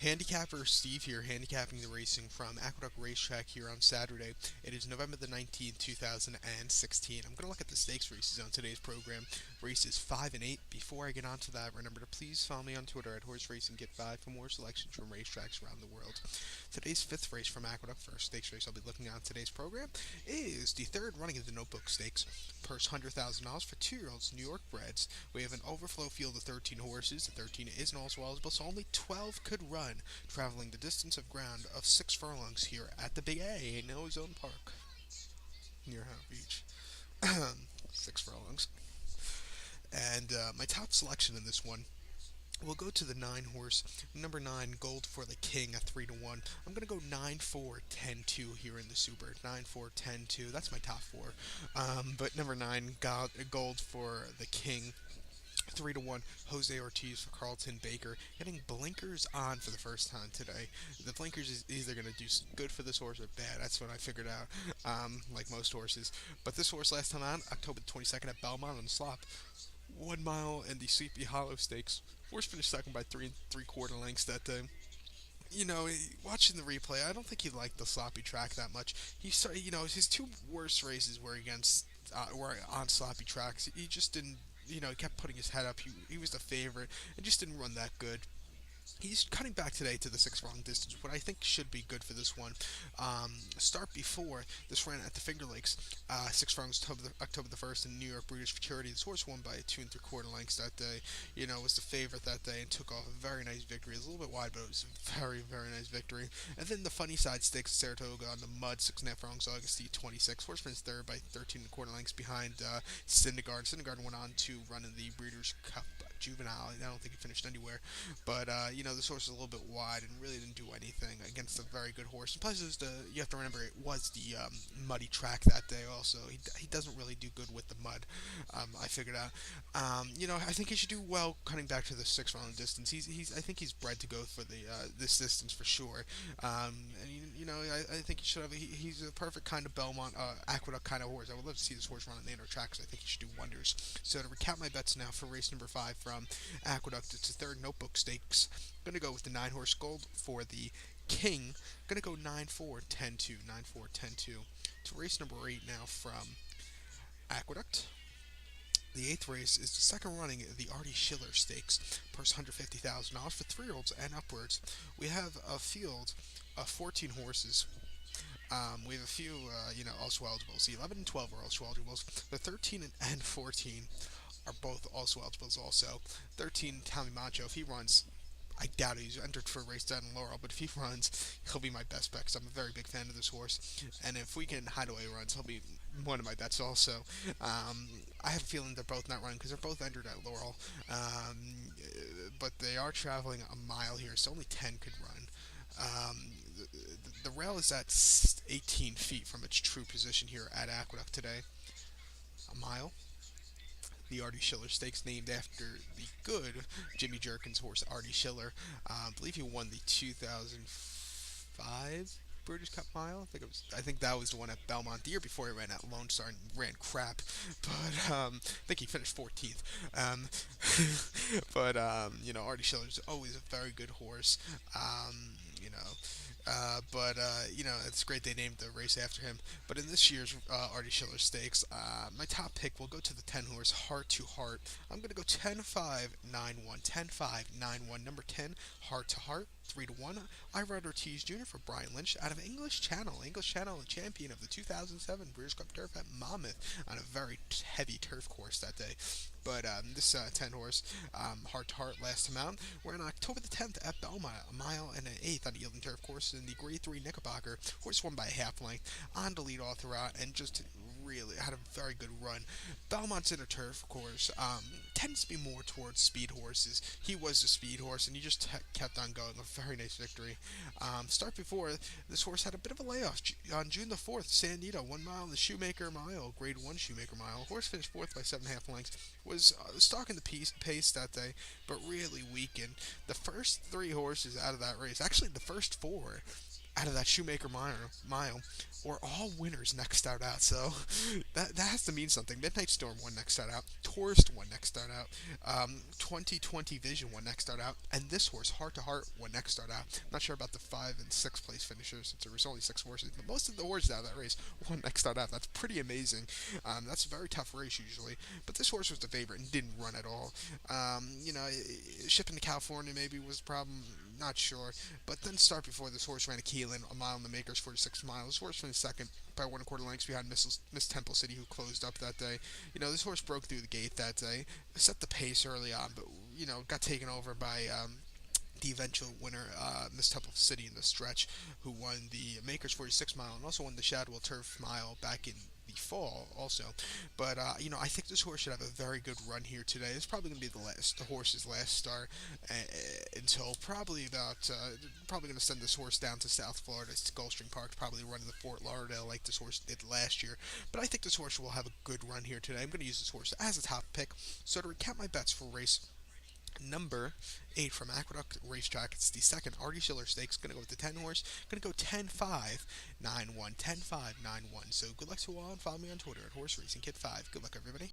Handicapper Steve here, handicapping the racing from Aqueduct Racetrack here on Saturday. It is November the 19th, 2016. I'm going to look at the stakes races on today's program. Races 5 and 8. Before I get on to that, remember to please follow me on Twitter at Horse Racing Get 5 for more selections from racetracks around the world. Today's fifth race from Aqueduct, first stakes race I'll be looking at on today's program, is the third running of the Notebook Stakes. Purse $100,000 for 2-year-olds, New York breds. We have an overflow field of 13 horses. The 13 isn't also eligible, so only 12 could run, traveling the distance of ground of 6 furlongs here at the Big A in Ozone Park near Howard Beach. 6 furlongs. And my top selection in this one, we'll go to the 9 horse, number 9, Gold for the King at 3 to 1. I'm going to go 9 4 10 2 here in the Super. 9 4 10 2. That's my top 4. But number 9, Gold for the King. 3 to 1, Jose Ortiz for Carlton Baker, getting blinkers on for the first time today. The blinkers is either going to do good for this horse or bad. That's what I figured out, like most horses. But this horse last time out, October 22nd at Belmont on the slop, 1 mile in the Sleepy Hollow Stakes. Horse finished second by 3 3/4 lengths that day. Watching the replay, I don't think he liked the sloppy track that much. He started, his two worst races were on sloppy tracks. He just didn't, he kept putting his head up. He was the favorite and just didn't run that good. He's cutting back today to the 6 furlong distance, what I think should be good for this one. Start before this ran at the Finger Lakes, 6 furlongs October the 1st in New York Breeders' Futurity. This horse won by 2 3/4 lengths that day. Was the favorite that day and took off a very nice victory. It was a little bit wide, but it was a very, very nice victory. And then the Funny Side Stakes, Saratoga on the mud, 6.5 furlongs, August the 26th. Horse finished third by 13 1/4 lengths behind Syndergaard. Syndergaard went on to run in the Breeders' Cup Juvenile. I don't think he finished anywhere, but this horse was a little bit wide and really didn't do anything against a very good horse. And plus, you have to remember it was the muddy track that day. Also, he doesn't really do good with the mud. I figured out. I think he should do well cutting back to the 6 furlong distance. I think he's bred to go for the this distance for sure. I think he should have. He's a perfect kind of Belmont Aqueduct kind of horse. I would love to see this horse run on the inner tracks. I think he should do wonders. So to recap my bets now for race number 5 from Aqueduct, it's the third Notebook Stakes. I'm going to go with the 9 horse Gold for the King. I'm going to go 9 4 10 2. 9 4 10 2. To race number 8 now from Aqueduct. The 8th race is the second running of the Artie Schiller Stakes. Purse $150,000 for 3-year-olds and upwards. We have a field of 14 horses. We have a few, also eligibles. The 11 and 12 are also eligibles. The 13 and 14 are both also eligibles also. 13, Tommy Macho, if he runs, I doubt he's entered for a race down in Laurel, but if he runs, he'll be my best bet because I'm a very big fan of this horse. And if Weekend Hideaway runs, he'll be one of my bets also. I have a feeling they're both not running because they're both entered at Laurel. But they are traveling a mile here, so only 10 could run. The rail is at 18 feet from its true position here at Aqueduct today. A mile. The Artie Schiller Stakes, named after the good Jimmy Jerkins horse Artie Schiller. I believe he won the 2005 Breeders' Cup Mile. I think that was the one at Belmont. The year before he ran at Lone Star and ran crap, but I think he finished 14th. But Artie Schiller is always a very good horse. It's great they named the race after him. But in this year's Artie Schiller Stakes, my top pick will go to the 10 horse Heart to Heart. I'm going to go 10-5-9-1. 10-5-9-1. Number 10, Heart to Heart. 3 to 1. I Rod Ortiz Jr. for Brian Lynch out of English Channel. English Channel, a champion of the 2007 Breeders' Cup Turf at Monmouth on a very heavy turf course that day. But this 10 horse, Heart to Heart, last time out, we're on October the 10th at Belmont, a mile and an eighth on the Yielding Turf course in the Grade 3 Knickerbocker. Horse won by a half length, on to lead all throughout, and just really had a very good run. Belmont's inner turf course tends to be more towards speed horses. He was a speed horse, and he just kept on going. A very nice victory. Start before, this horse had a bit of a layoff on June the 4th. San Diego, 1 mile in the Shoemaker Mile, Grade 1 Shoemaker Mile. Horse finished 4th by 7.5 lengths. Was stalking the pace that day, but really weakened. The first 3 horses out of that race, actually the first 4, out of that Shoemaker mile, or all winners next start out. So that has to mean something. Midnight Storm won next start out. Tourist won next start out. 2020 Vision won next start out. And this horse, Heart to Heart, won next start out. I'm not sure about the 5 and 6 place finishers since there was only 6 horses, but most of the horses out of that race won next start out. That's pretty amazing. That's a very tough race usually, but this horse was the favorite and didn't run at all. Shipping to California maybe was a problem. Not sure. But then start before this horse ran a Keelan, a mile in the makers, 46 miles. This horse finished second by 1 1/4 lengths behind Miss Temple City, who closed up that day. This horse broke through the gate that day, set the pace early on, but got taken over by the eventual winner, Miss Temple City in the stretch, who won the Makers 46 mile and also won the Shadwell Turf mile back in the fall also. But I think this horse should have a very good run here today. It's probably going to be the horse's last start until probably going to send this horse down to South Florida to Gulfstream Park to probably run in the Fort Lauderdale like this horse did last year. But I think this horse will have a good run here today. I'm going to use this horse as a top pick. So to recap my bets for race number 8 from Aqueduct Racetrack. It's the second Artie Schiller Stakes. Going to go with the 10 horse. Going to go 10-5-9-1. 10-5-9-1. So good luck to all and follow me on Twitter at Horse Racing Kid 5. Good luck, everybody.